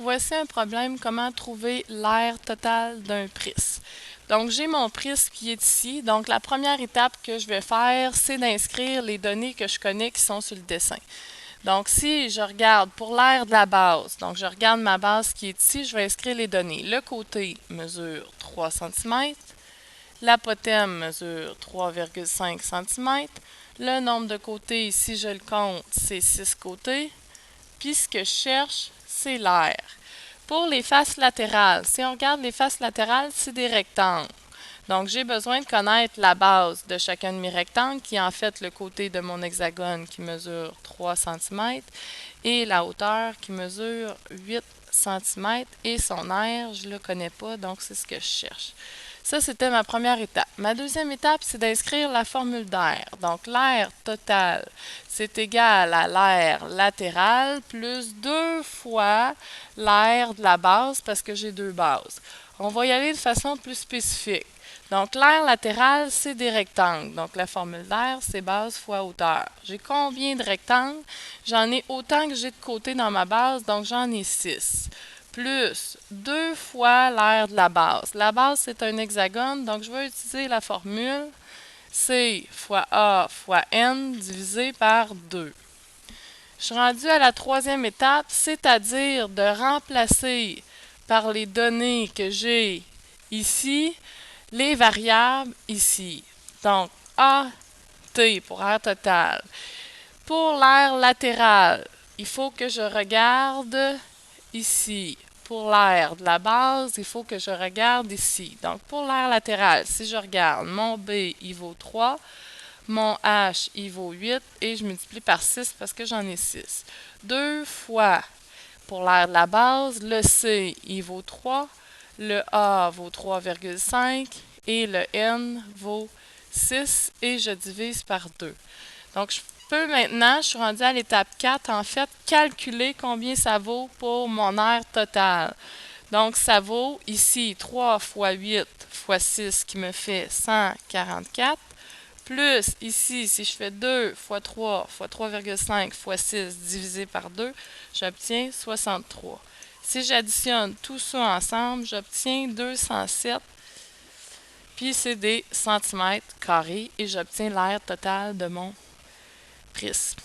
Voici un problème, comment trouver l'aire totale d'un prisme. Donc, j'ai mon prisme qui est ici. Donc, la première étape que je vais faire, c'est d'inscrire les données que je connais qui sont sur le dessin. Donc, si je regarde pour l'aire de la base, donc je regarde ma base qui est ici, je vais inscrire les données. Le côté mesure 3 cm, l'apothème mesure 3,5 cm, le nombre de côtés, si je le compte, c'est 6 côtés. Puis ce que je cherche, c'est l'aire. Pour les faces latérales, si on regarde les faces latérales, c'est des rectangles. Donc, j'ai besoin de connaître la base de chacun de mes rectangles, qui est en fait le côté de mon hexagone qui mesure 3 cm et la hauteur qui mesure 8 cm. Et son aire, je ne le connais pas, donc c'est ce que je cherche. Ça, c'était ma première étape. Ma deuxième étape, c'est d'inscrire la formule d'aire. Donc, l'aire totale, c'est égal à l'aire latérale plus 2 fois l'aire de la base, parce que j'ai deux bases. On va y aller de façon plus spécifique. Donc, l'aire latérale, c'est des rectangles. Donc, la formule d'aire, c'est base fois hauteur. J'ai combien de rectangles? J'en ai autant que j'ai de côtés dans ma base, donc j'en ai 6. Plus 2 fois l'aire de la base. La base, c'est un hexagone, donc je vais utiliser la formule C fois A fois N divisé par 2. Je suis rendue à la troisième étape, c'est-à-dire de remplacer par les données que j'ai ici, les variables ici. Donc, A, T pour aire totale. Pour l'aire latérale, il faut que je regarde ici. Pour l'aire de la base, il faut que je regarde ici. Donc, pour l'aire latérale, si je regarde, mon B, il vaut 3, mon H, il vaut 8, et je multiplie par 6 parce que j'en ai 6. 2 fois, pour l'aire de la base, le C, il vaut 3, le A vaut 3,5 et le N vaut 6 et je divise par 2. Donc, je peux maintenant, je suis rendue à l'étape 4, en fait, calculer combien ça vaut pour mon aire totale. Donc, ça vaut ici 3 fois 8 fois 6 qui me fait 144. Plus ici, si je fais 2 fois 3 fois 3,5 fois 6 divisé par 2, j'obtiens 63. Si j'additionne tout ça ensemble, j'obtiens 207. Puis c'est des centimètres carrés et j'obtiens l'aire totale de mon prisme.